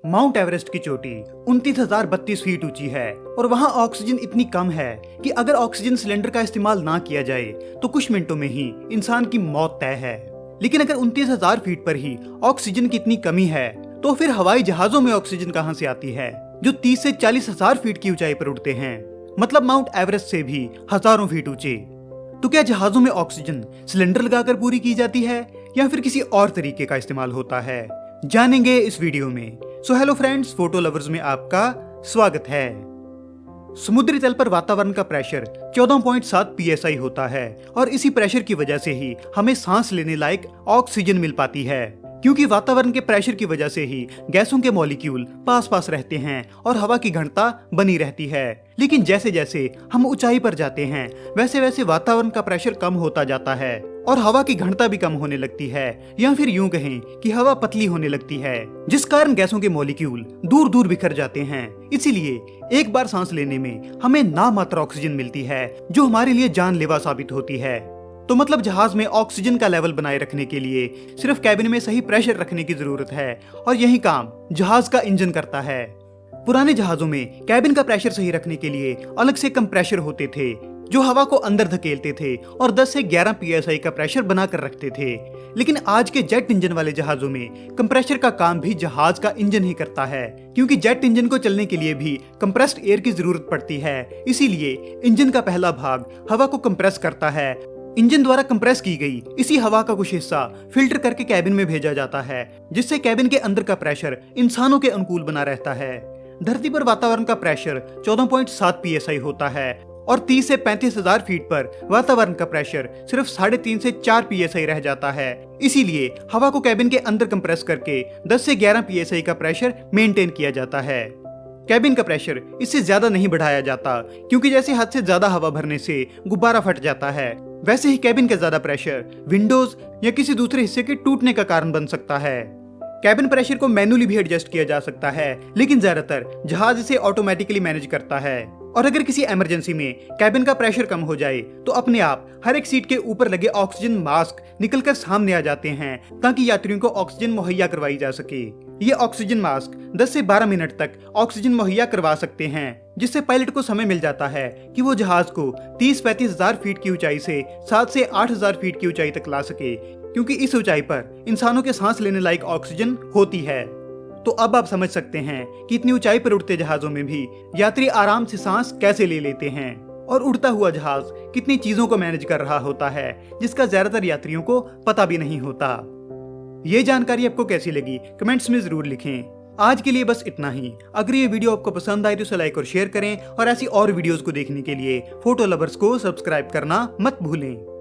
Mount Everest की चोटी 29,032 feet ऊंची है और वहाँ ऑक्सीजन इतनी कम है कि अगर ऑक्सीजन सिलेंडर का इस्तेमाल ना किया जाए तो कुछ मिनटों में ही इंसान की मौत तय है। लेकिन अगर 29,000 फीट पर ही ऑक्सीजन की इतनी कमी है तो फिर हवाई जहाजों में ऑक्सीजन कहाँ से आती है जो 30 से 40,000 फीट की ऊंचाई पर उड़ते हैं, मतलब माउंट एवरेस्ट से भी हजारों फीट ऊंचे। तो क्या जहाजों में ऑक्सीजन सिलेंडर लगाकर पूरी की जाती है या फिर किसी और तरीके का इस्तेमाल होता है, जानेंगे इस वीडियो में। So hello friends, photo lovers में आपका स्वागत है। समुद्री तल पर वातावरण का प्रेशर 14.7 psi होता है और इसी प्रेशर की वजह से ही हमें सांस लेने लायक ऑक्सीजन मिल पाती है, क्योंकि वातावरण के प्रेशर की वजह से ही गैसों के मॉलिक्यूल पास पास रहते हैं और हवा की घनता बनी रहती है। लेकिन जैसे जैसे हम ऊंचाई पर जाते हैं वैसे वैसे वातावरण का प्रेशर कम होता जाता है और हवा की घनता भी कम होने लगती है, या फिर यूं कहें कि हवा पतली होने लगती है, जिस कारण गैसों के मॉलिक्यूल दूर दूर बिखर जाते हैं। इसीलिए एक बार सांस लेने में हमें नामात्र ऑक्सीजन मिलती है जो हमारे लिए जानलेवा साबित होती है। तो मतलब जहाज में ऑक्सीजन का लेवल बनाए रखने के लिए सिर्फ कैबिन में सही प्रेशर रखने की जरूरत है और यही काम जहाज का इंजन करता है। पुराने जहाजों में कैबिन का प्रेशर सही रखने के लिए अलग से कंप्रेशर होते थे जो हवा को अंदर धकेलते थे और 10 से 11 psi का प्रेशर बनाकर रखते थे। लेकिन आज के जेट इंजन वाले जहाजों में कंप्रेशर का काम भी जहाज का इंजन ही करता है, क्योंकि जेट इंजन को चलने के लिए भी कंप्रेस्ड एयर की जरूरत पड़ती है। इसीलिए इंजन का पहला भाग हवा को कंप्रेस करता है। इंजन द्वारा कंप्रेस की गई इसी हवा का कुछ हिस्सा फिल्टर करके कैबिन में भेजा जाता है, जिससे कैबिन के अंदर का प्रेशर इंसानों के अनुकूल बना रहता है। धरती पर वातावरण का प्रेशर 14.7 psi होता है और 30 से 35,000 फीट पर वातावरण का प्रेशर सिर्फ 3.5 से 4 psi रह जाता है। इसीलिए हवा को कैबिन के अंदर कंप्रेस करके 10 से 11 psi का प्रेशर मेंटेन किया जाता है। कैबिन का प्रेशर इससे ज्यादा नहीं बढ़ाया जाता, क्योंकि जैसे हद से ज्यादा हवा भरने से गुब्बारा फट जाता है, वैसे ही कैबिन का ज्यादा प्रेशर विंडोज या किसी दूसरे हिस्से के टूटने का कारण बन सकता है। कैबिन प्रेशर को मैन्युअली भी एडजस्ट किया जा सकता है, लेकिन ज्यादातर जहाज इसे ऑटोमेटिकली मैनेज करता है। और अगर किसी इमरजेंसी में कैबिन का प्रेशर कम हो जाए तो अपने आप हर एक सीट के ऊपर लगे ऑक्सीजन मास्क निकलकर सामने आ जाते हैं, ताकि यात्रियों को ऑक्सीजन मुहैया करवाई जा सके। ये ऑक्सीजन मास्क 10 से 12 मिनट तक ऑक्सीजन मुहैया करवा सकते हैं, जिससे पायलट को समय मिल जाता है कि वो जहाज को 30-35,000 फीट की ऊंचाई से 7 से 8,000 फीट की ऊंचाई तक ला सके, क्योंकि इस ऊंचाई पर इंसानों के सांस लेने लायक ऑक्सीजन होती है। तो अब आप समझ सकते हैं कि इतनी ऊंचाई पर उड़ते जहाजों में भी यात्री आराम से सांस कैसे ले लेते हैं, और उड़ता हुआ जहाज कितनी चीजों को मैनेज कर रहा होता है जिसका ज्यादातर यात्रियों को पता भी नहीं होता। ये जानकारी आपको कैसी लगी कमेंट्स में जरूर लिखें। आज के लिए बस इतना ही। अगर ये वीडियो आपको पसंद आए तो इसे लाइक और शेयर करें, और ऐसी और वीडियोस को देखने के लिए फोटो लवर्स को सब्सक्राइब करना मत भूलें।